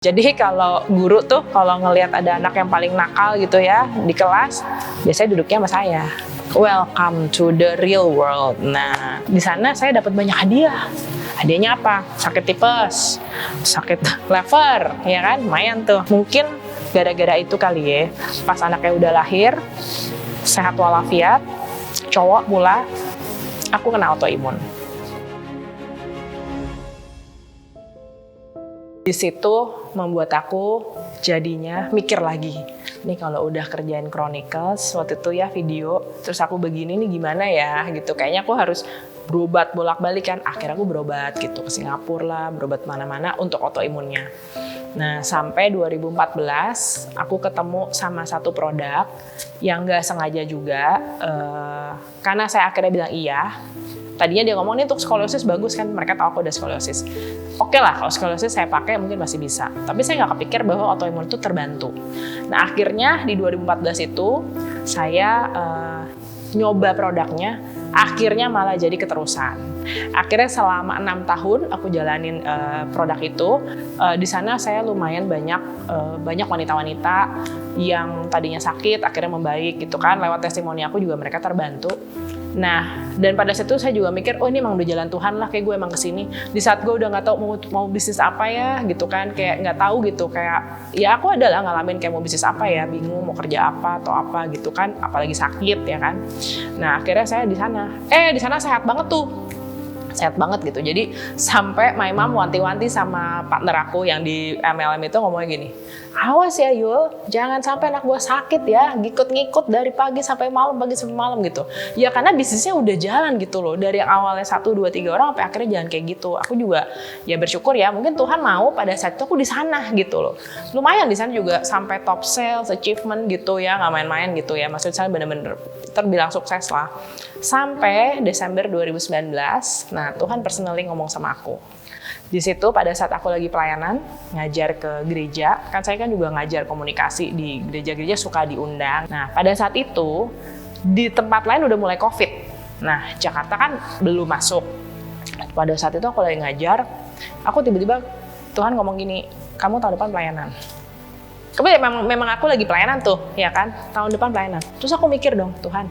Jadi kalau guru tuh kalau ngelihat ada anak yang paling nakal gitu ya di kelas, biasanya duduknya sama saya. Welcome to the real world. Nah, di sana saya dapat banyak hadiah. Hadiahnya apa? Sakit tipes, sakit lever, ya kan? Lumayan tuh. Mungkin gara-gara itu kali ya, pas anaknya udah lahir, sehat walafiat, cowok pula, aku kena autoimun. Di situ membuat aku jadinya mikir lagi. Nih kalau udah kerjain Chronicles waktu itu ya video, terus aku begini nih gimana ya gitu. Kayaknya aku harus berobat bolak-balik kan. Akhirnya aku berobat gitu ke Singapura lah, berobat mana-mana untuk autoimunnya. Nah sampai 2014 aku ketemu sama satu produk yang gak sengaja juga. Karena saya akhirnya bilang iya. Tadinya dia ngomong, ini untuk skoliosis bagus kan, mereka tahu aku udah skoliosis. Oke lah, kalau skoliosis saya pakai mungkin masih bisa. Tapi saya nggak kepikir bahwa autoimun itu terbantu. Nah akhirnya di 2014 itu saya nyoba produknya, akhirnya malah jadi keterusan. Akhirnya selama 6 tahun aku jalanin produk itu. Di sana saya lumayan banyak wanita-wanita yang tadinya sakit, akhirnya membaik gitu kan. Lewat testimoni aku juga mereka terbantu. Nah, dan pada saat itu saya juga mikir, oh ini emang udah jalan Tuhan lah, kayak gue emang kesini. Di saat gue udah nggak tahu mau bisnis apa ya, gitu kan, kayak nggak tahu gitu, kayak ya aku adalah ngalamin kayak mau bisnis apa ya, bingung mau kerja apa atau apa gitu kan, apalagi sakit ya kan. Nah akhirnya saya di sana sehat banget tuh. Sehat banget gitu. Jadi sampai my mom wanti-wanti sama partner aku yang di MLM itu ngomongnya gini, awas ya Yul, jangan sampai anak gua sakit ya, ngikut-ngikut dari pagi sampai malam gitu. Ya karena bisnisnya udah jalan gitu loh, dari awalnya 1, 2, 3 orang sampai akhirnya jalan kayak gitu. Aku juga ya bersyukur ya, mungkin Tuhan mau pada saat itu aku di sana gitu loh. Lumayan di sana juga sampai top sales, achievement gitu ya, nggak main-main gitu ya. Maksudnya saya bener-bener terbilang sukses lah. Sampai Desember 2019, nah Tuhan personally ngomong sama aku. Di situ pada saat aku lagi pelayanan, ngajar ke gereja, kan saya kan juga ngajar komunikasi di gereja-gereja suka diundang. Nah pada saat itu, di tempat lain udah mulai COVID. Nah Jakarta kan belum masuk. Pada saat itu aku lagi ngajar, aku tiba-tiba Tuhan ngomong gini, kamu tahun depan pelayanan. Kemudian memang aku lagi pelayanan tuh, ya kan, tahun depan pelayanan. Terus aku mikir dong, Tuhan,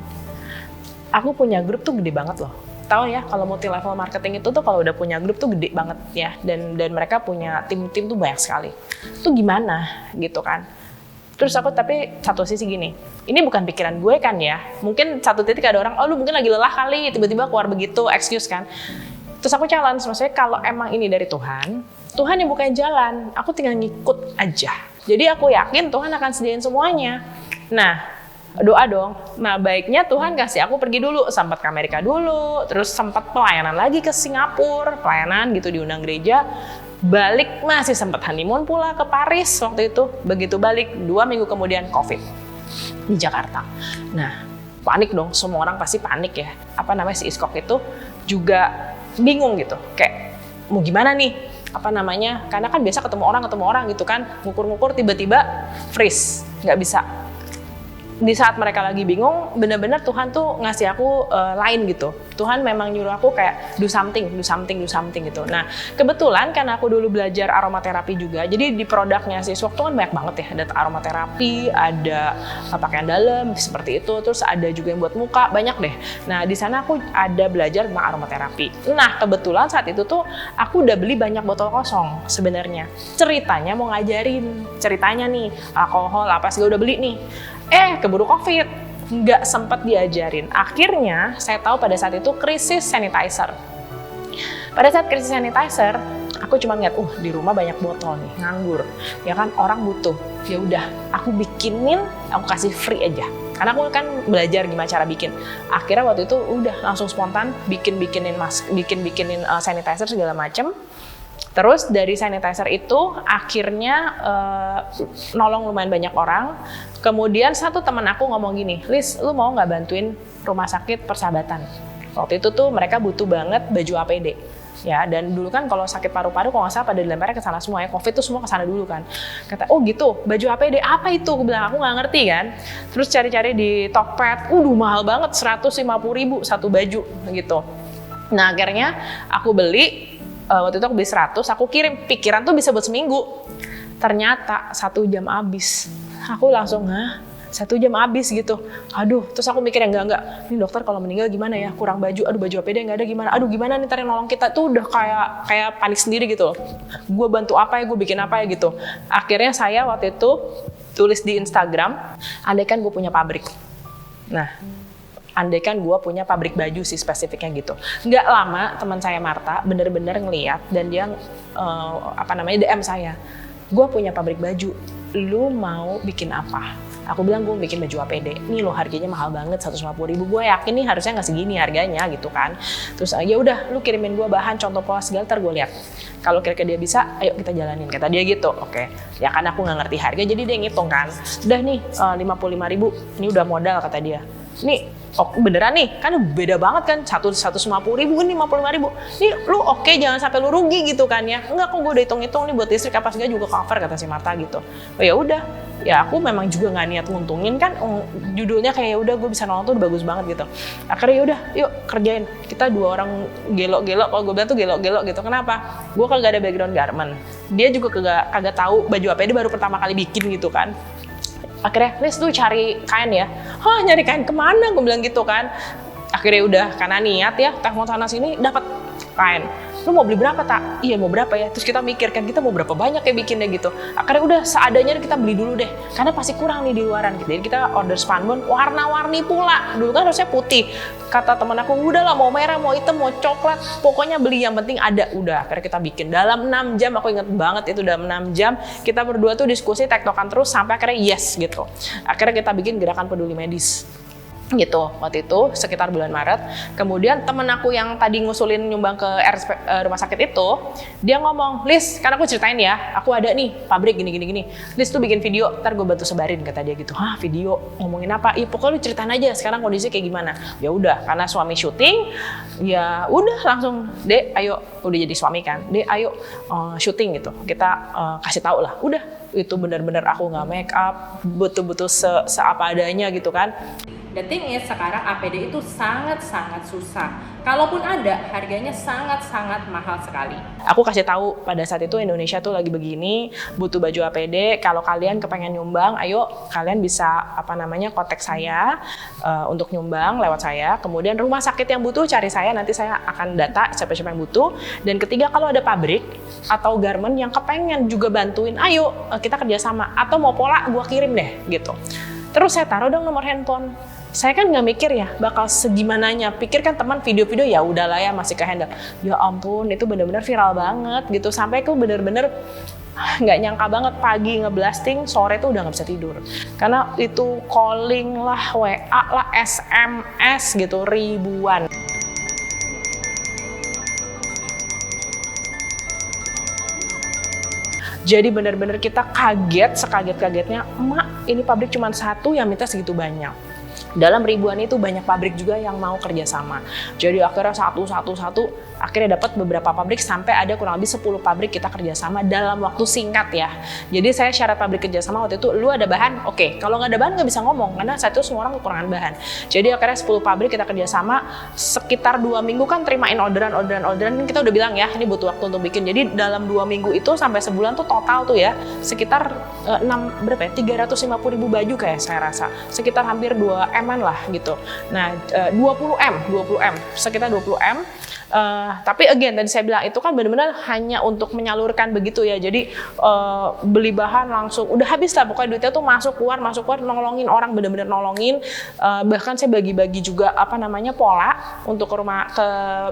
aku punya grup tuh gede banget loh. Tahu ya kalau multi level marketing itu tuh kalau udah punya grup tuh gede banget ya, dan mereka punya tim-tim tuh banyak sekali. Itu gimana gitu kan? Terus aku tapi satu sisi gini, ini bukan pikiran gue kan ya. Mungkin satu titik ada orang, oh lu mungkin lagi lelah kali, tiba-tiba keluar begitu, excuse kan. Terus aku challenge, maksudnya kalau emang ini dari Tuhan yang bukain jalan, aku tinggal ngikut aja. Jadi aku yakin Tuhan akan sediain semuanya. Nah, doa dong. Nah baiknya Tuhan kasih aku pergi dulu, sempat ke Amerika dulu, terus sempat pelayanan lagi ke Singapura, pelayanan gitu diundang gereja, balik masih sempat honeymoon pula ke Paris waktu itu. Begitu balik 2 minggu kemudian COVID di Jakarta. Nah panik dong, semua orang pasti panik ya. Apa namanya si Iskok itu juga bingung gitu, kayak mau gimana nih? Apa namanya? Karena kan biasa ketemu orang gitu kan, ngukur-ngukur tiba-tiba freeze, nggak bisa. Di saat mereka lagi bingung, bener-bener Tuhan tuh ngasih aku lain gitu. Tuhan memang nyuruh aku kayak do something gitu. Nah kebetulan karena aku dulu belajar aromaterapi juga, jadi di produknya si Swok tuh kan banyak banget ya. Ada aromaterapi, ada pakaian dalam seperti itu, terus ada juga yang buat muka, banyak deh. Nah di sana aku ada belajar tentang aromaterapi. Nah kebetulan saat itu tuh aku udah beli banyak botol kosong sebenarnya. Ceritanya mau ngajarin, ceritanya nih alkohol apa sih udah beli nih. Keburu COVID, nggak sempat diajarin. Akhirnya saya tahu pada saat itu krisis sanitizer. Pada saat krisis sanitizer, aku cuma ngeliat, di rumah banyak botol nih, nganggur. Ya kan orang butuh. Ya udah, aku bikinin, aku kasih free aja. Karena aku kan belajar gimana cara bikin. Akhirnya waktu itu udah langsung spontan bikinin sanitizer segala macem. Terus dari sanitizer itu akhirnya nolong lumayan banyak orang. Kemudian satu teman aku ngomong gini, Liz, lu mau nggak bantuin rumah sakit Persahabatan? Waktu itu tuh mereka butuh banget baju APD. Ya, dan dulu kan kalau sakit paru-paru kalau nggak salah pada dilemparnya ke sana semua ya, COVID tuh semua ke sana dulu kan. Kata, oh gitu, baju APD apa itu? Aku bilang, aku nggak ngerti kan. Terus cari-cari di Tokped, mahal banget, 150.000 satu baju gitu. Nah akhirnya aku beli, waktu itu aku beli 100, aku kirim, pikiran tuh bisa buat seminggu. Ternyata 1 jam habis. Aku langsung, 1 jam habis gitu. Aduh, terus aku mikir enggak. Ini dokter kalau meninggal gimana ya? Kurang baju, aduh baju APD nggak ada gimana? Aduh gimana nih ntar yang nolong kita tuh udah kayak panik sendiri gitu loh. Gue bantu apa ya? Gue bikin apa ya gitu. Akhirnya saya waktu itu tulis di Instagram, andaikan gue punya pabrik. Nah, andaikan gue punya pabrik baju sih spesifiknya gitu. Nggak lama teman saya Marta bener-bener ngeliat dan dia DM saya. Gue punya pabrik baju, lu mau bikin apa? Aku bilang gue bikin baju APD. Nih lo harganya mahal banget, 150.000. Gue yakin nih harusnya nggak segini harganya gitu kan. Terus ya udah, lu kirimin gue bahan, contoh pola segala, ntar gue lihat. Kalau kira-kira dia bisa, ayo kita jalanin. Kata dia gitu. Oke. Ya kan aku nggak ngerti harga, jadi dia ngitung kan. Udah nih 55.000. Ini udah modal kata dia. Nih, beneran nih, kan beda banget kan, 150.000, ini 55.000. Nih lu oke, jangan sampai lu rugi gitu kan ya. Enggak kok, gue udah hitung-hitung nih buat listrik apa segala juga cover kata si Marta gitu. Oh ya udah, ya aku memang juga nggak niat nguntungin kan, judulnya kayak udah gue bisa nolong tuh udah bagus banget gitu. Akhirnya ya udah, yuk kerjain. Kita 2 orang gelok-gelok, kalau gue bilang tuh gelok-gelok gitu. Kenapa? Gue kagak ada background garment. Dia juga kagak tahu baju APD baru pertama kali bikin gitu kan. Akhirnya, Liz tuh cari kain ya. Nyari kain kemana? Gue bilang gitu kan. Akhirnya udah, karena niat ya, telepon sana sini, dapat kain. Lu mau beli berapa, Tak? Iya, mau berapa ya? Terus kita mikir kan, kita mau berapa banyak ya bikinnya gitu. Akhirnya udah, seadanya kita beli dulu deh. Karena pasti kurang nih di luaran. Jadi kita order spunbond, warna-warni pula. Dulu kan harusnya putih. Kata teman aku, udah lah mau merah, mau hitam, mau coklat. Pokoknya beli, yang penting ada. Udah, akhirnya kita bikin. Dalam 6 jam, aku inget banget itu dalam 6 jam. Kita berdua tuh diskusi, tektokan terus, sampai akhirnya yes gitu. Akhirnya kita bikin gerakan peduli medis. Gitu, waktu itu sekitar bulan Maret. Kemudian temen aku yang tadi ngusulin nyumbang ke rumah sakit itu, dia ngomong, Liz, kan aku ceritain ya, aku ada nih pabrik gini. Liz tuh bikin video, ntar gue bantu sebarin, kata dia gitu. Video ngomongin apa? Iya pokoknya lu ceritain aja sekarang kondisi kayak gimana. Ya udah, karena suami syuting, ya udah langsung, Dek, ayo, udah jadi suami kan, Dek, ayo syuting gitu. Kita kasih tahu lah. Udah, itu bener-bener aku nggak make up, betul-betul seapa adanya gitu kan. The thing is, sekarang APD itu sangat-sangat susah. Kalaupun ada, harganya sangat-sangat mahal sekali. Aku kasih tahu pada saat itu Indonesia tuh lagi begini, butuh baju APD. Kalau kalian kepengen nyumbang, ayo kalian bisa kontak saya untuk nyumbang lewat saya. Kemudian rumah sakit yang butuh cari saya, nanti saya akan data siapa-siapa yang butuh. Dan ketiga, kalau ada pabrik atau garment yang kepengen juga bantuin, ayo kita kerjasama. Atau mau pola, gua kirim deh gitu. Terus saya taruh dong nomor handphone. Saya kan nggak mikir ya bakal segimananya. Pikir kan teman video-video ya udahlah ya masih ke handle. Ya ampun, itu bener-bener viral banget gitu. Sampai aku bener-bener nggak nyangka banget pagi ngeblasting, sore tuh udah nggak bisa tidur. Karena itu calling lah, WA lah, SMS gitu ribuan. Jadi bener-bener kita kaget, sekaget-kagetnya, emak ini pabrik cuma 1 yang minta segitu banyak. Dalam ribuan itu banyak pabrik juga yang mau kerjasama. Jadi akhirnya satu, akhirnya dapat beberapa pabrik sampai ada kurang lebih 10 pabrik kita kerjasama dalam waktu singkat ya. Jadi saya syarat pabrik kerjasama waktu itu, lu ada bahan, oke. Kalau nggak ada bahan nggak bisa ngomong, karena saat itu semua orang kekurangan bahan. Jadi akhirnya 10 pabrik kita kerjasama, sekitar 2 minggu kan terimain orderan, kita udah bilang ya, ini butuh waktu untuk bikin. Jadi dalam 2 minggu itu sampai sebulan tuh total tuh ya, sekitar 350.000 baju kayak saya rasa. Sekitar hampir 2 M-an lah gitu. Nah, 20 M, sekitar 20 M. Tapi again tadi saya bilang itu kan benar-benar hanya untuk menyalurkan begitu ya. Jadi beli bahan langsung udah habis lah, pokoknya duitnya tuh masuk keluar, nolongin orang, benar-benar nolongin. Bahkan saya bagi-bagi juga pola untuk ke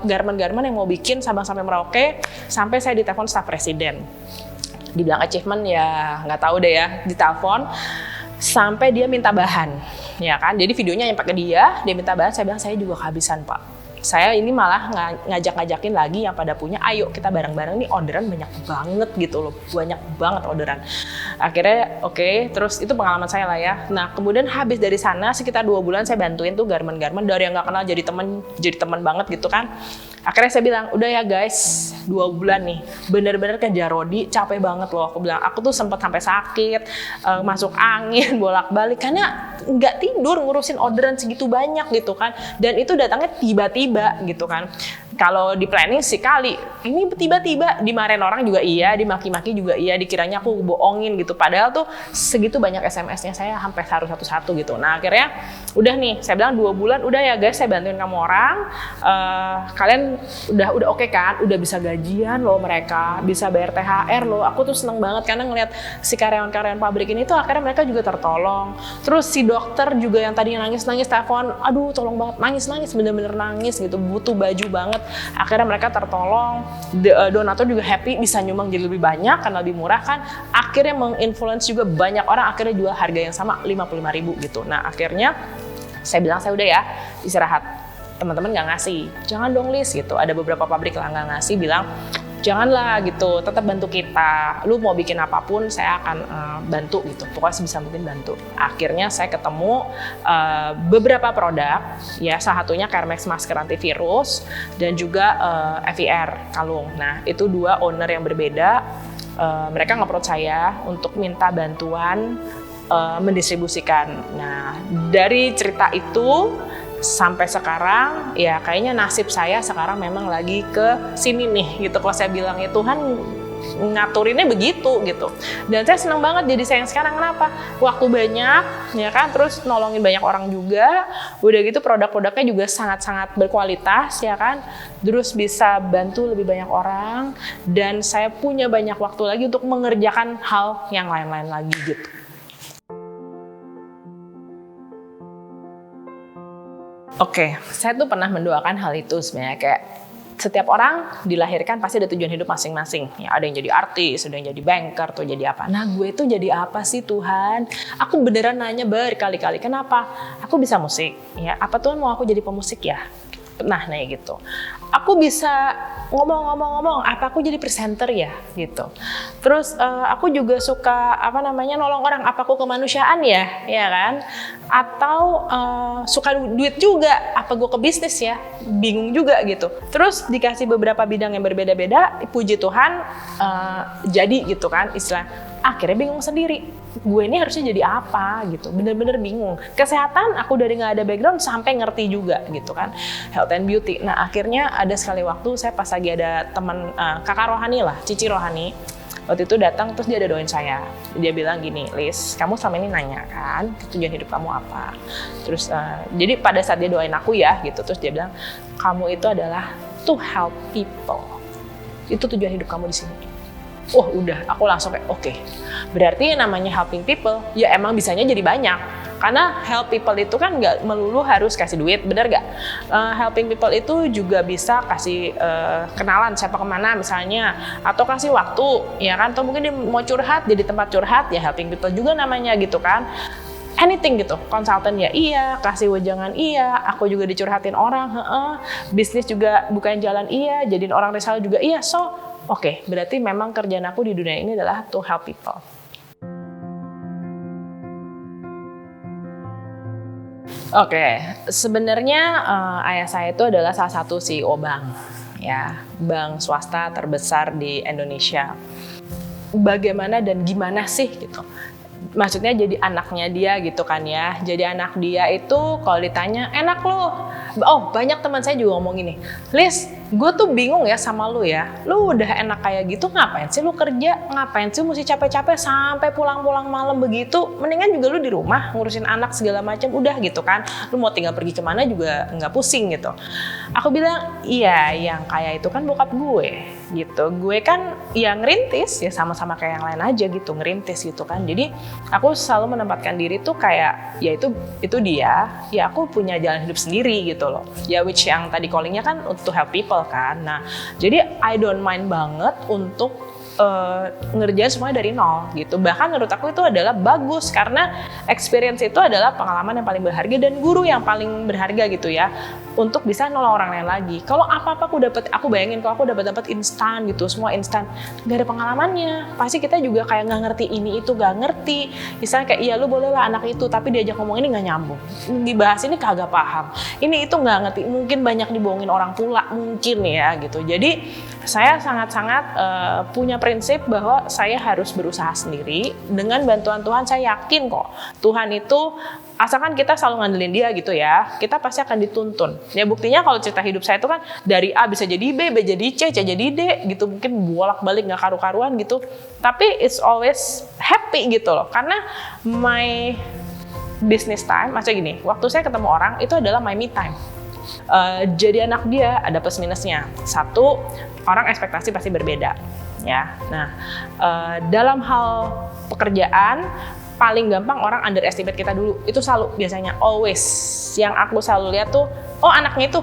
garment-garment yang mau bikin Sabang sampai Merauke, sampai saya ditelepon staf presiden. Dibilang achievement ya nggak tahu deh ya, ditelepon sampai dia minta bahan, ya kan? Jadi videonya yang pakai dia minta bahan, saya bilang saya juga kehabisan Pak. Saya ini malah ngajak-ngajakin lagi yang pada punya, ayo kita bareng-bareng nih, orderan banyak banget gitu loh, banyak banget orderan. Akhirnya oke, terus itu pengalaman saya lah ya. Nah kemudian habis dari sana sekitar 2 bulan saya bantuin tuh garment-garment dari yang nggak kenal jadi teman banget gitu kan. Akhirnya saya bilang, udah ya guys, 2 bulan nih, bener-bener kejar Rodi, capek banget loh. Aku bilang, aku tuh sempat sampai sakit, masuk angin, bolak-balik, karena nggak tidur ngurusin orderan segitu banyak gitu kan. Dan itu datangnya tiba-tiba gitu kan. Kalau di planning sih kali, ini tiba-tiba dimarahin orang juga iya, dimaki-maki juga iya, dikiranya aku bohongin gitu. Padahal tuh segitu banyak SMS-nya saya sampai harus satu-satu gitu. Nah akhirnya udah nih, saya bilang 2 bulan, udah ya guys saya bantuin kamu orang. Kalian udah oke kan, udah bisa gajian loh mereka, bisa bayar THR loh. Aku tuh seneng banget karena ngeliat si karyawan-karyawan pabrik ini tuh akhirnya mereka juga tertolong. Terus si dokter juga yang tadinya nangis-nangis telepon, aduh tolong banget, nangis-nangis, bener-bener nangis gitu, butuh baju banget. Akhirnya mereka tertolong, donatur juga happy bisa nyumbang jadi lebih banyak karena lebih murah kan. Akhirnya menginfluence juga banyak orang akhirnya jual harga yang sama 55.000 gitu. Nah akhirnya saya bilang saya udah ya istirahat. Teman-teman nggak ngasih, jangan dong Lis gitu. Ada beberapa pabrik lah nggak ngasih, bilang janganlah gitu, tetap bantu kita. Lu mau bikin apapun, saya akan bantu gitu. Pokoknya sebisa mungkin bantu. Akhirnya saya ketemu beberapa produk, ya salah satunya Carmex masker antivirus dan juga FIR kalung. Nah itu 2 owner yang berbeda. Mereka nge-approach saya untuk minta bantuan mendistribusikan. Nah dari cerita itu sampai sekarang ya kayaknya nasib saya sekarang memang lagi ke sini nih gitu. Kalau saya bilang ya Tuhan ngaturinnya begitu gitu. Dan saya senang banget jadi saya yang sekarang. Kenapa? Waktu banyak ya kan, terus nolongin banyak orang juga. Udah gitu produk-produknya juga sangat-sangat berkualitas ya kan. Terus bisa bantu lebih banyak orang dan saya punya banyak waktu lagi untuk mengerjakan hal yang lain-lain lagi gitu. Oke, saya tuh pernah mendoakan hal itu sebenarnya, kayak setiap orang dilahirkan pasti ada tujuan hidup masing-masing. Ya, ada yang jadi artis, ada yang jadi banker, atau jadi apa. Nah, gue tuh jadi apa sih Tuhan? Aku beneran nanya berkali-kali, kenapa? Aku bisa musik, ya. Apa Tuhan mau aku jadi pemusik ya? Nah, gitu. Aku bisa ngomong-ngomong, apa aku jadi presenter ya gitu. Terus aku juga suka nolong orang, apa aku kemanusiaan ya kan? Atau suka duit juga, apa gue ke bisnis ya? Bingung juga gitu. Terus dikasih beberapa bidang yang berbeda-beda, puji Tuhan jadi gitu kan istilah. Akhirnya bingung sendiri, gue ini harusnya jadi apa gitu, bener-bener bingung. Kesehatan aku dari nggak ada background sampai ngerti juga gitu kan, health and beauty. Nah akhirnya ada sekali waktu saya pas lagi ada teman kakak rohani lah, Cici Rohani, waktu itu datang terus dia ada doain saya. Dia bilang gini, Lis, kamu selama ini nanya kan tujuan hidup kamu apa? Terus jadi pada saat dia doain aku ya gitu, terus dia bilang kamu itu adalah to help people. Itu tujuan hidup kamu di sini. Wah udah, aku langsung kayak oke. Berarti namanya helping people, ya emang bisanya jadi banyak. Karena help people itu kan nggak melulu harus kasih duit, bener nggak? Helping people itu juga bisa kasih kenalan siapa kemana misalnya, atau kasih waktu, ya kan? Atau mungkin dia mau curhat, jadi tempat curhat, ya helping people juga namanya gitu kan. Anything gitu, konsultan ya iya, kasih wejangan iya, aku juga dicurhatin orang, bisnis juga bukan jalan iya, jadiin orang resal juga iya, so oke, berarti memang kerjaan aku di dunia ini adalah to help people. Oke, sebenarnya ayah saya itu adalah salah satu CEO bank, ya, bank swasta terbesar di Indonesia. Bagaimana dan gimana sih gitu? Maksudnya jadi anaknya dia gitu kan ya. Jadi anak dia itu kalau ditanya enak loh. Oh banyak teman saya juga ngomong gini, Lis, gue tuh bingung ya sama lu ya. Lu udah enak kayak gitu ngapain sih lu kerja? Ngapain sih mesti capek-capek sampai pulang-pulang malam begitu? Mendingan juga lu di rumah ngurusin anak segala macam udah gitu kan. Lu mau tinggal pergi kemana juga nggak pusing gitu. Aku bilang iya yang kayak itu kan bokap gue gitu. Gue kan ya ngerintis ya sama-sama kayak yang lain aja gitu, ngerintis gitu kan. Jadi aku selalu menempatkan diri tuh kayak ya itu dia, ya aku punya jalan hidup sendiri gitu loh. Ya which yang tadi callingnya kan to help people kan. Nah jadi I don't mind banget untuk ngerjain semuanya dari nol gitu. Bahkan menurut aku itu adalah bagus karena experience itu adalah pengalaman yang paling berharga dan guru yang paling berharga gitu ya untuk bisa nolong orang lain lagi. Kalau apa-apa aku bayangin kalau aku dapat instan gitu, semua instan, nggak ada pengalamannya. Pasti kita juga kayak nggak ngerti ini itu, nggak ngerti. Misalnya kayak iya lu boleh lah anak itu, tapi diajak ngomong ini nggak nyambung. Dibahas ini kagak paham. Ini itu nggak ngerti. Mungkin banyak dibohongin orang pula mungkin ya gitu. Jadi saya sangat-sangat punya prinsip bahwa saya harus berusaha sendiri. Dengan bantuan Tuhan, saya yakin kok Tuhan itu, asalkan kita selalu ngandelin dia gitu ya, kita pasti akan dituntun. Ya buktinya kalau cerita hidup saya itu kan dari A bisa jadi B, B jadi C, C jadi D gitu. Mungkin bolak-balik nggak karu-karuan gitu. Tapi it's always happy gitu loh. Karena my business time, maksudnya gini, waktu saya ketemu orang itu adalah my me time. Jadi anak dia ada plus minusnya. Satu, orang ekspektasi pasti berbeda ya. Nah, dalam hal pekerjaan paling gampang orang underestimate kita dulu. Itu selalu biasanya always yang aku selalu lihat tuh, oh anaknya itu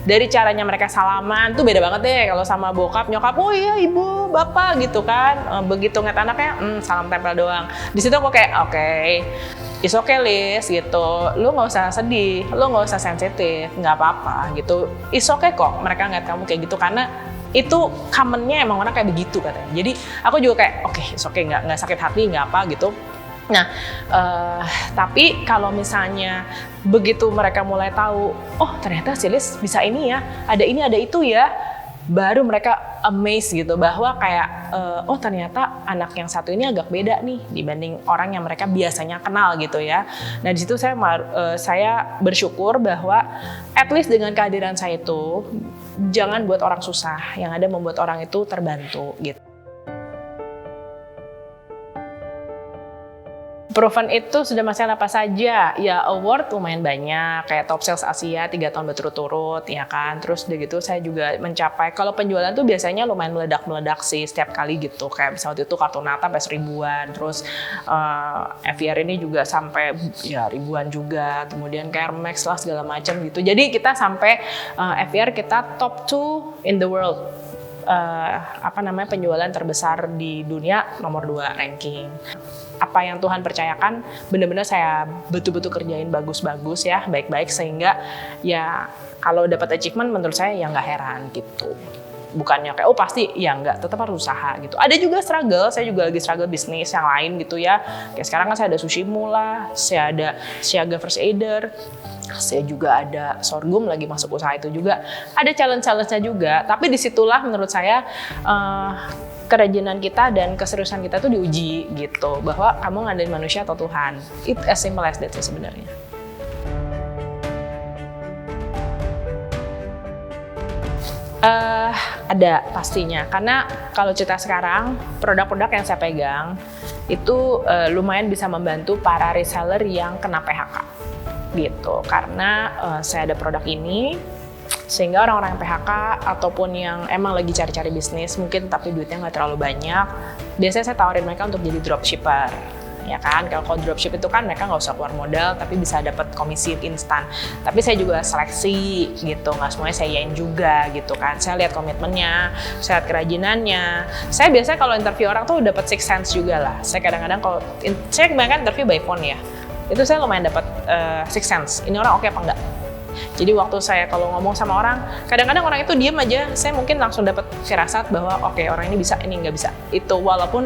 dari caranya mereka salaman tuh beda banget deh kalau sama bokap nyokap. Oh iya ibu bapak gitu kan. Begitu ngeliat anaknya salam tempel doang. Di situ aku kayak oke. It's okay Liz gitu, lu nggak usah sedih, lu nggak usah sensitif, nggak apa-apa gitu. It's okay kok mereka ngeliat kamu kayak gitu karena itu commonnya emang orang kayak begitu katanya. Jadi aku juga kayak oke, it's okay, nggak sakit hati, nggak apa gitu. Nah, tapi kalau misalnya begitu mereka mulai tahu, oh ternyata si Liz bisa ini ya, ada ini ada itu ya, baru mereka amazed gitu bahwa kayak oh ternyata anak yang satu ini agak beda nih dibanding orang yang mereka biasanya kenal gitu ya. Nah di situ saya bersyukur bahwa at least dengan kehadiran saya itu jangan buat orang susah, yang ada membuat orang itu terbantu gitu. Proven itu sudah masalah apa saja, ya award lumayan banyak, kayak Top Sales Asia 3 tahun berturut-turut, ya kan. Terus udah gitu saya juga mencapai, kalau penjualan tuh biasanya lumayan meledak-meledak sih setiap kali gitu. Kayak misalnya waktu itu Kartunata sampai 1000-an, terus FVR ini juga sampai ya ribuan juga, kemudian Kermex lah segala macam gitu. Jadi kita sampai FVR kita top 2 in the world. Penjualan terbesar di dunia, nomor 2 ranking. Apa yang Tuhan percayakan benar-benar saya betul-betul kerjain bagus-bagus ya, baik-baik, sehingga ya kalau dapat achievement menurut saya ya nggak heran gitu. Bukannya kayak oh pasti ya nggak, tetap harus usaha gitu. Ada juga struggle, saya juga lagi struggle bisnis yang lain gitu ya. Kayak sekarang kan saya ada Sushimu lah, saya ada Siaga First Aider, saya juga ada sorghum lagi masuk usaha itu juga. Ada challenge-challenge-nya juga, tapi disitulah menurut saya kerajinan kita dan keseriusan kita tuh diuji gitu, bahwa kamu ngandelin manusia atau Tuhan. It as simple as that sih sebenarnya. Ada pastinya, karena kalau cerita sekarang produk-produk yang saya pegang itu lumayan bisa membantu para reseller yang kena PHK gitu, karena saya ada produk ini sehingga orang-orang yang PHK ataupun yang emang lagi cari-cari bisnis mungkin tapi duitnya nggak terlalu banyak, biasanya saya tawarin mereka untuk jadi dropshipper, ya kan. Kalau dropship itu kan mereka nggak usah keluar modal tapi bisa dapat komisi instan. Tapi saya juga seleksi gitu, nggak semuanya saya yain juga gitu kan. Saya lihat komitmennya, saya lihat kerajinannya. Saya biasanya kalau interview orang tuh dapat six sense juga lah. Saya kadang-kadang kalau saya kebanyakan interview by phone ya, itu saya lumayan dapat six sense. Ini orang oke apa enggak? Jadi waktu saya kalau ngomong sama orang, kadang-kadang orang itu diem aja, saya mungkin langsung dapat firasat bahwa oke, orang ini bisa, ini nggak bisa. Itu walaupun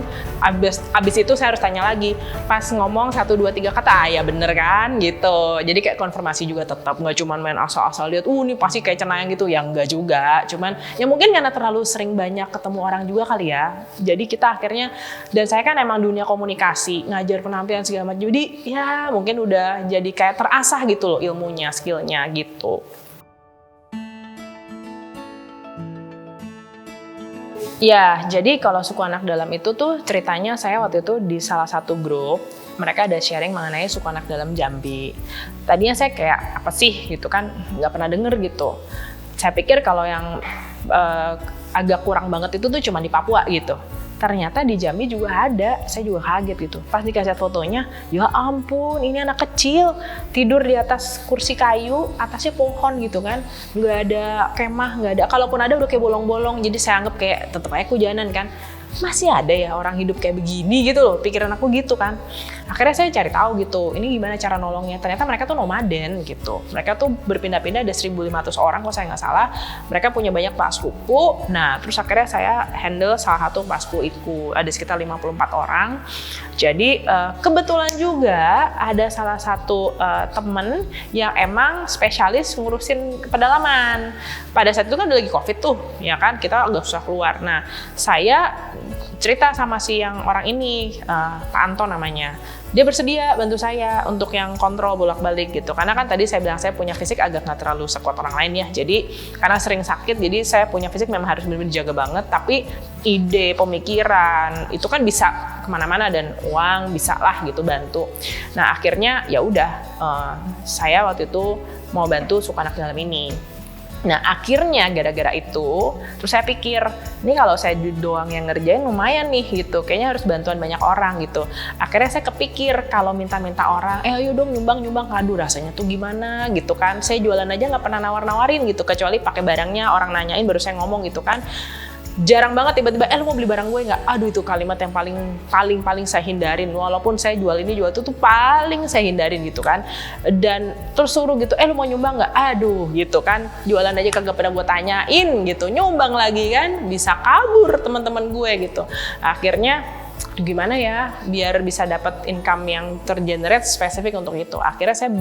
abis itu saya harus tanya lagi, pas ngomong 1, 2, 3 kata, ya bener kan gitu. Jadi kayak konfirmasi juga tetap, nggak cuma main asal-asal lihat, ini pasti kayak cenayang gitu, ya nggak juga. Cuman ya mungkin karena terlalu sering banyak ketemu orang juga kali ya. Jadi kita akhirnya, dan saya kan emang dunia komunikasi, ngajar penampilan segala macam, jadi ya mungkin udah jadi kayak terasah gitu loh ilmunya, skillnya gitu. Ya, jadi kalau suku anak dalam itu tuh ceritanya saya waktu itu di salah satu grup, mereka ada sharing mengenai suku anak dalam Jambi. Tadinya saya kayak apa sih gitu kan, nggak pernah denger gitu. Saya pikir kalau yang agak kurang banget itu tuh cuma di Papua gitu. Ternyata di Jambi juga ada, saya juga kaget gitu. Pas dikasih fotonya, ya ampun ini anak kecil, tidur di atas kursi kayu, atasnya pohon gitu kan. Nggak ada kemah, nggak ada, kalaupun ada udah kayak bolong-bolong, jadi saya anggap kayak tetep aja hujanan kan. Masih ada ya orang hidup kayak begini gitu loh, pikiran aku gitu kan. Akhirnya saya cari tahu gitu, ini gimana cara nolongnya. Ternyata mereka tuh nomaden gitu. Mereka tuh berpindah-pindah, ada 1.500 orang kalau saya nggak salah. Mereka punya banyak paskupu. Nah, terus akhirnya saya handle salah satu paskuiku. Ada sekitar 54 orang. Jadi kebetulan juga ada salah satu temen yang emang spesialis ngurusin pedalaman. Pada saat itu kan udah lagi COVID tuh, ya kan, kita nggak usah keluar. Nah, saya cerita sama si yang orang ini, Pak Anton namanya. Dia bersedia bantu saya untuk yang kontrol bolak-balik gitu. Karena kan tadi saya bilang saya punya fisik agak nggak terlalu sekuat orang lain ya. Jadi karena sering sakit, jadi saya punya fisik memang harus benar-benar dijaga banget. Tapi ide, pemikiran itu kan bisa kemana-mana dan uang bisa lah gitu bantu. Nah akhirnya ya udah, saya waktu itu mau bantu suku anak dalam ini. Nah akhirnya gara-gara itu, terus saya pikir, ini kalau saya doang yang ngerjain lumayan nih gitu, kayaknya harus bantuan banyak orang gitu. Akhirnya saya kepikir kalau minta-minta orang, ayo dong nyumbang, aduh rasanya tuh gimana gitu kan. Saya jualan aja nggak pernah nawar-nawarin gitu, kecuali pakai barangnya orang nanyain baru saya ngomong gitu kan. Jarang banget tiba-tiba, lu mau beli barang gue nggak? Aduh itu kalimat yang paling saya hindarin. Walaupun saya jual ini jual itu tuh paling saya hindarin gitu kan. Dan terus suruh gitu, lu mau nyumbang nggak? Aduh gitu kan. Jualan aja kagak pernah gue tanyain gitu. Nyumbang lagi kan, bisa kabur teman-teman gue gitu. Akhirnya gimana ya biar bisa dapat income yang tergenerate spesifik untuk itu. Akhirnya saya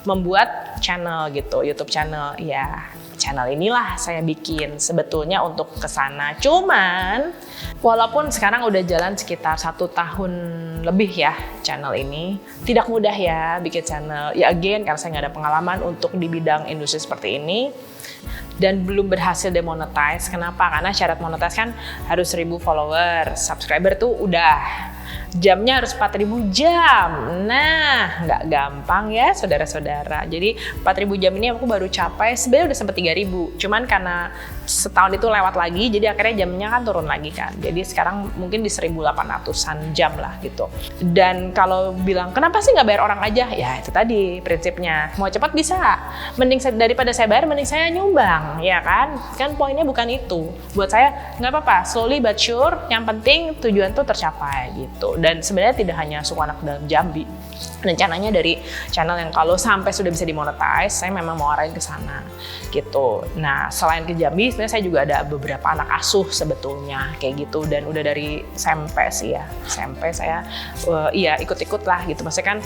membuat channel gitu, YouTube channel. Ya, channel inilah saya bikin sebetulnya untuk kesana. Cuman walaupun sekarang udah jalan sekitar 1 tahun lebih ya channel ini, tidak mudah ya bikin channel. Ya again karena saya nggak ada pengalaman untuk di bidang industri seperti ini. Dan belum berhasil demonetize. Kenapa? Karena syarat monetize kan harus 1.000 follower, subscriber tuh udah. Jamnya harus 4.000 jam. Nah, nggak gampang ya saudara-saudara. Jadi 4.000 jam ini aku baru capai, sebenarnya udah sempet 3.000. Cuman karena setahun itu lewat lagi, jadi akhirnya jamnya kan turun lagi kan. Jadi sekarang mungkin di 1.800-an jam lah gitu. Dan kalau bilang, kenapa sih nggak bayar orang aja? Ya itu tadi prinsipnya. Mau cepat bisa. Mending daripada saya bayar, mending saya nyumbang. Ya kan? Kan poinnya bukan itu. Buat saya, nggak apa-apa. Slowly but sure. Yang penting tujuan tuh tercapai gitu. Dan sebenarnya tidak hanya suku anak dalam Jambi. Rencananya dari channel yang kalau sampai sudah bisa dimonetize, saya memang mau arahin ke sana gitu. Nah, selain ke Jambi, sebenarnya saya juga ada beberapa anak asuh sebetulnya kayak gitu. Dan udah dari SMP sih ya, SMP saya ikut-ikut lah gitu. Maksudnya kan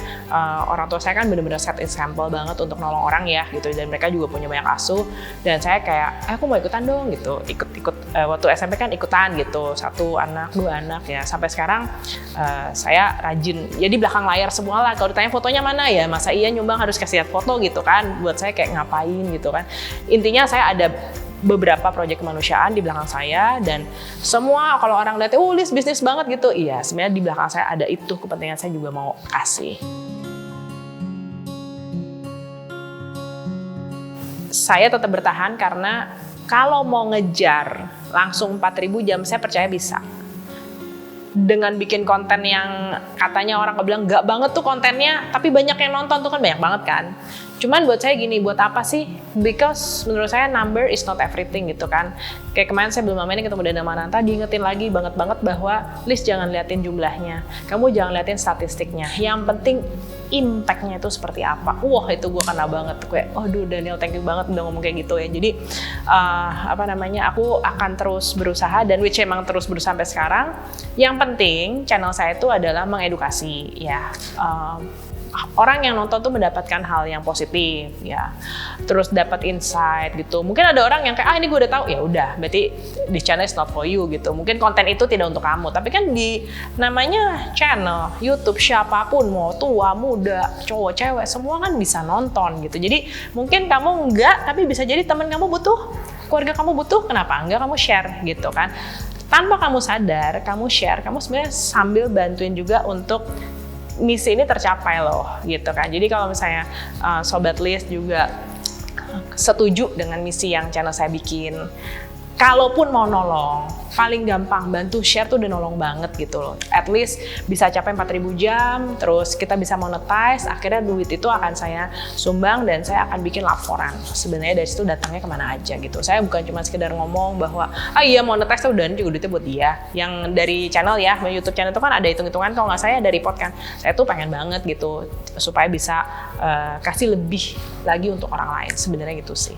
orang tua saya kan benar-benar set example banget untuk nolong orang ya gitu. Dan mereka juga punya banyak asuh. Dan saya kayak, aku mau ikutan dong gitu. Ikut waktu SMP kan ikutan gitu, 1 anak, 2 anak ya. Sampai sekarang saya rajin. Jadi belakang layar semua lah. Kalau ditanya fotonya mana ya, masa iya nyumbang harus kasih lihat foto gitu kan. Buat saya kayak ngapain gitu kan. Intinya saya ada beberapa proyek kemanusiaan di belakang saya dan semua kalau orang lihat, Liz bisnis banget gitu. Iya, sebenarnya di belakang saya ada itu kepentingan saya juga mau kasih. Saya tetap bertahan karena kalau mau ngejar langsung 4.000 jam saya percaya bisa. Dengan bikin konten yang katanya orang bilang nggak banget tuh kontennya, tapi banyak yang nonton tuh kan banyak banget kan. Cuman buat saya gini, buat apa sih? Because menurut saya number is not everything gitu kan. Kayak kemarin saya belum lama ini ketemu Dana Mananta, diingetin lagi banget bahwa Liz jangan liatin jumlahnya, kamu jangan liatin statistiknya. Yang penting impact-nya itu seperti apa. Wah itu gue kena banget, kayak aduh Daniel thank you banget udah ngomong kayak gitu ya. Jadi aku akan terus berusaha dan which emang terus berusaha sampai sekarang. Yang penting channel saya itu adalah mengedukasi ya. Orang yang nonton tuh mendapatkan hal yang positif ya, terus dapat insight gitu. Mungkin ada orang yang kayak ini gue udah tahu, ya udah berarti di channel is not for you gitu. Mungkin konten itu tidak untuk kamu, tapi kan di namanya channel YouTube siapapun mau tua muda cowok cewek semua kan bisa nonton gitu. Jadi mungkin kamu enggak, tapi bisa jadi teman kamu butuh, keluarga kamu butuh, kenapa enggak kamu share gitu kan. Tanpa kamu sadar, kamu share, kamu sebenarnya sambil bantuin juga untuk misi ini tercapai loh gitu kan. Jadi kalau misalnya Sobat Liz juga setuju dengan misi yang channel saya bikin, kalaupun mau nolong, paling gampang bantu share tuh udah nolong banget gitu loh. At least bisa capai 4.000 jam, terus kita bisa monetize, akhirnya duit itu akan saya sumbang dan saya akan bikin laporan. Sebenarnya dari situ datangnya kemana aja gitu. Saya bukan cuma sekedar ngomong bahwa, iya monetize tuh dan juga duitnya buat dia. Yang dari channel ya, YouTube channel itu kan ada hitung-hitungan, kalau nggak saya dari report kan. Saya tuh pengen banget gitu, supaya bisa kasih lebih lagi untuk orang lain. Sebenarnya gitu sih.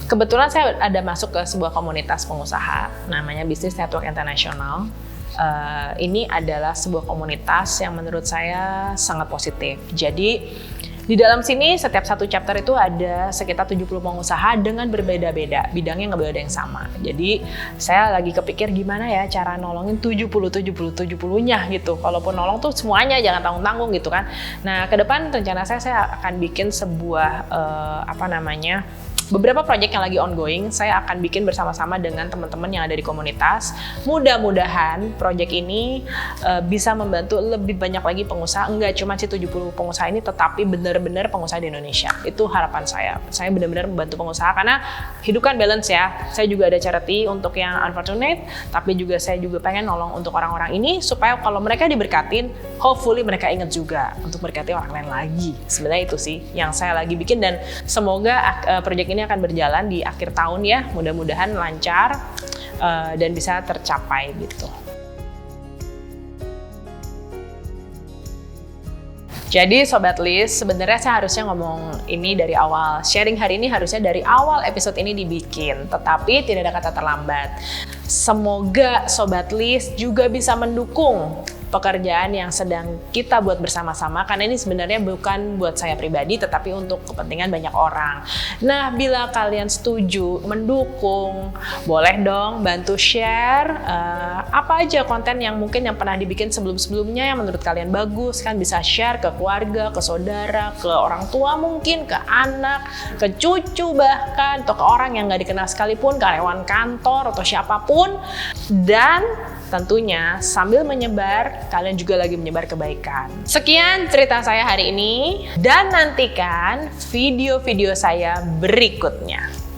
Kebetulan saya ada masuk ke sebuah komunitas pengusaha, namanya Business Network International. Ini adalah sebuah komunitas yang menurut saya sangat positif. Jadi di dalam sini setiap satu chapter itu ada sekitar 70 pengusaha dengan berbeda-beda, bidangnya nggak boleh ada yang sama. Jadi saya lagi kepikir gimana ya cara nolongin 70-nya gitu. Kalaupun nolong tuh semuanya, jangan tanggung-tanggung gitu kan. Nah ke depan rencana saya akan bikin sebuah beberapa proyek yang lagi ongoing, saya akan bikin bersama-sama dengan teman-teman yang ada di komunitas. Mudah-mudahan proyek ini bisa membantu lebih banyak lagi pengusaha, enggak cuma si 70 pengusaha ini, tetapi benar-benar pengusaha di Indonesia. Itu harapan saya. Saya benar-benar membantu pengusaha karena hidup kan balance ya. Saya juga ada charity untuk yang unfortunate, tapi juga saya juga pengen nolong untuk orang-orang ini supaya kalau mereka diberkatin, hopefully mereka ingat juga untuk berkati orang lain lagi. Sebenarnya itu sih yang saya lagi bikin dan semoga proyek ini akan berjalan di akhir tahun ya, mudah-mudahan lancar dan bisa tercapai gitu. Jadi Sobat List, sebenarnya saya harusnya ngomong ini dari awal. Sharing hari ini harusnya dari awal episode ini dibikin, tetapi tidak ada kata terlambat. Semoga Sobat List juga bisa mendukung pekerjaan yang sedang kita buat bersama-sama, karena ini sebenarnya bukan buat saya pribadi tetapi untuk kepentingan banyak orang. Nah, bila kalian setuju mendukung, boleh dong bantu share apa aja konten yang mungkin yang pernah dibikin sebelum-sebelumnya yang menurut kalian bagus, kan bisa share ke keluarga, ke saudara, ke orang tua mungkin, ke anak, ke cucu bahkan, atau ke orang yang nggak dikenal sekalipun, karyawan kantor atau siapapun. Dan tentunya sambil menyebar, kalian juga lagi menyebar kebaikan. Sekian cerita saya hari ini, dan nantikan video-video saya berikutnya.